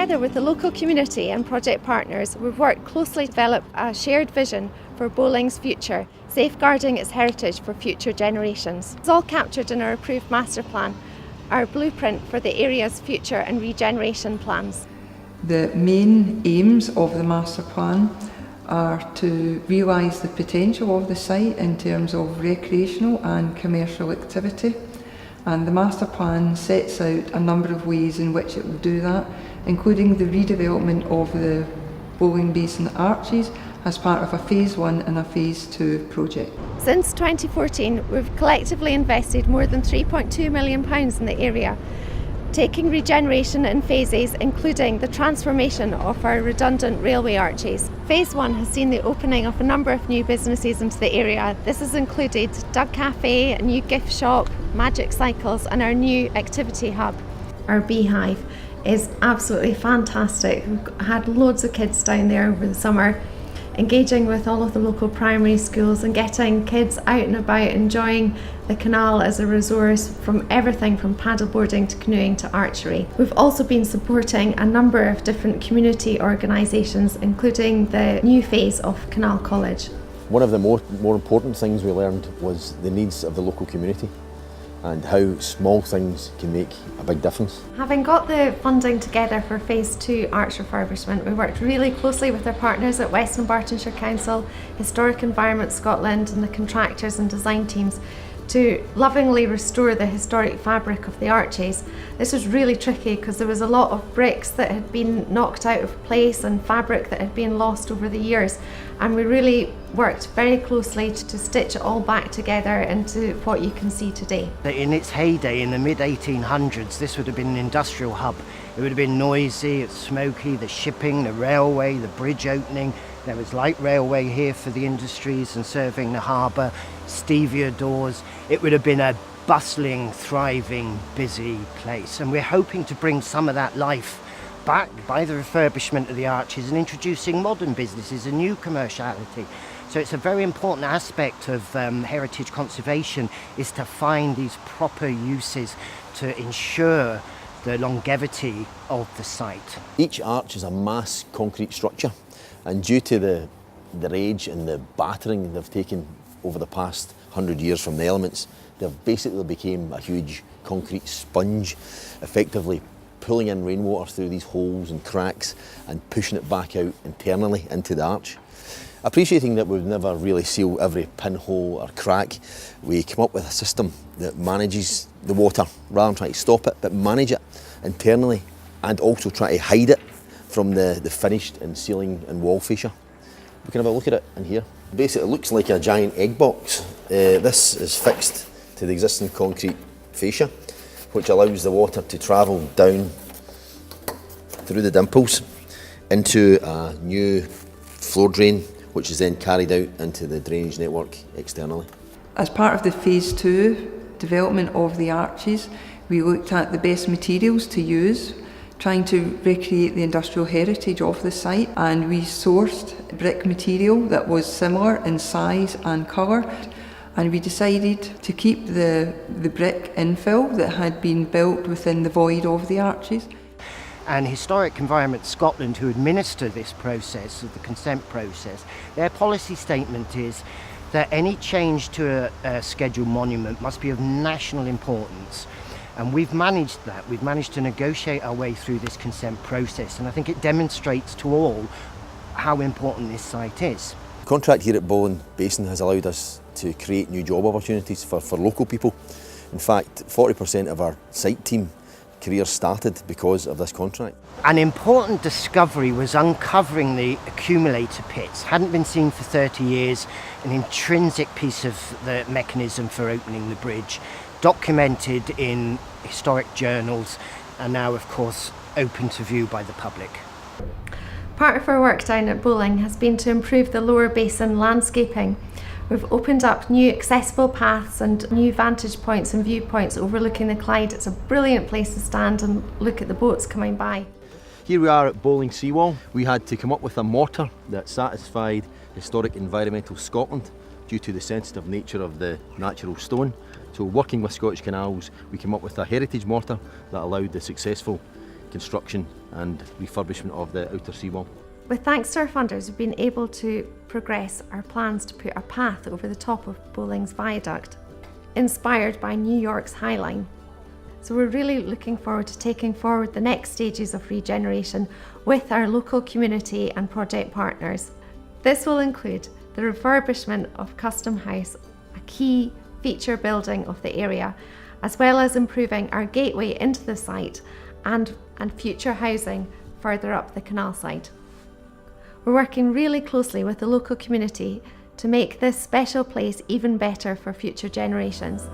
Together with the local community and project partners, we've worked closely to develop a shared vision for bowling's future, safeguarding its heritage for future generations. It's all captured in our approved master plan, our blueprint for the area's future and regeneration plans. The main aims of the master plan are to realise the potential of the site in terms of recreational and commercial activity, and the master plan sets out a number of ways in which it will do that, including the redevelopment of the bowling basin arches as part of a Phase 1 and a Phase 2 project. Since 2014, we've collectively invested more than £3.2 million in the area, taking regeneration in phases, including the transformation of our redundant railway arches. Phase 1 has seen the opening of a number of new businesses into the area. This has included Doug Cafe, a new gift shop, Magic Cycles and our new activity hub. Our beehive is absolutely fantastic. We've had loads of kids down there over the summer, engaging with all of the local primary schools and getting kids out and about, enjoying the canal as a resource from everything from paddleboarding to canoeing to archery. We've also been supporting a number of different community organisations, including the new phase of Canal College. One of the more important things we learned was the needs of the local community and how small things can make a big difference. Having got the funding together for Phase 2 arch refurbishment, we worked really closely with our partners at West and Bartonshire Council, Historic Environment Scotland and the contractors and design teams to lovingly restore the historic fabric of the arches. This was really tricky because there was a lot of bricks that had been knocked out of place and fabric that had been lost over the years, and we really worked very closely to stitch it all back together into what you can see today. In its heyday in the mid-1800s, this would have been an industrial hub. It would have been noisy, it's smoky, the shipping, the railway, the bridge opening. There was light railway here for the industries and serving the harbour, stevia doors. It would have been a bustling, thriving, busy place. And we're hoping to bring some of that life back by the refurbishment of the arches and introducing modern businesses and new commerciality. So it's a very important aspect of heritage conservation is to find these proper uses to ensure the longevity of the site. Each arch is a mass concrete structure, and due to their age and the battering they've taken over the past 100 years from the elements, they've basically become a huge concrete sponge, effectively pulling in rainwater through these holes and cracks and pushing it back out internally into the arch. Appreciating that we've never really sealed every pinhole or crack, we come up with a system that manages the water rather than trying to stop it, but manage it internally and also try to hide it from the finished and ceiling and wall fascia. We can have a look at it in here. Basically it looks like a giant egg box. This is fixed to the existing concrete fascia, which allows the water to travel down through the dimples into a new floor drain, which is then carried out into the drainage network externally. As part of the Phase 2 development of the arches, we looked at the best materials to use, trying to recreate the industrial heritage of the site, and we sourced brick material that was similar in size and colour, and we decided to keep the brick infill that had been built within the void of the arches. And Historic Environment Scotland, who administer this process, of the consent process, their policy statement is that any change to a scheduled monument must be of national importance. And we've managed that. We've managed to negotiate our way through this consent process, and I think it demonstrates to all how important this site is. The contract here at Bowling Basin has allowed us to create new job opportunities for local people. In fact, 40% of our site team careers started because of this contract. An important discovery was uncovering the accumulator pits. Hadn't been seen for 30 years, an intrinsic piece of the mechanism for opening the bridge, documented in historic journals, and now of course open to view by the public. Part of our work down at Bowling has been to improve the lower basin landscaping. We've opened up new accessible paths and new vantage points and viewpoints overlooking the Clyde. It's a brilliant place to stand and look at the boats coming by. Here we are at Bowling Seawall. We had to come up with a mortar that satisfied Historic Environmental Scotland due to the sensitive nature of the natural stone. So working with Scottish Canals, we came up with a heritage mortar that allowed the successful construction and refurbishment of the outer seawall. With thanks to our funders, we've been able to progress our plans to put a path over the top of Bowling's Viaduct, inspired by New York's High Line. So we're really looking forward to taking forward the next stages of regeneration with our local community and project partners. This will include the refurbishment of Custom House, a key feature building of the area, as well as improving our gateway into the site and future housing further up the canal side. We're working really closely with the local community to make this special place even better for future generations.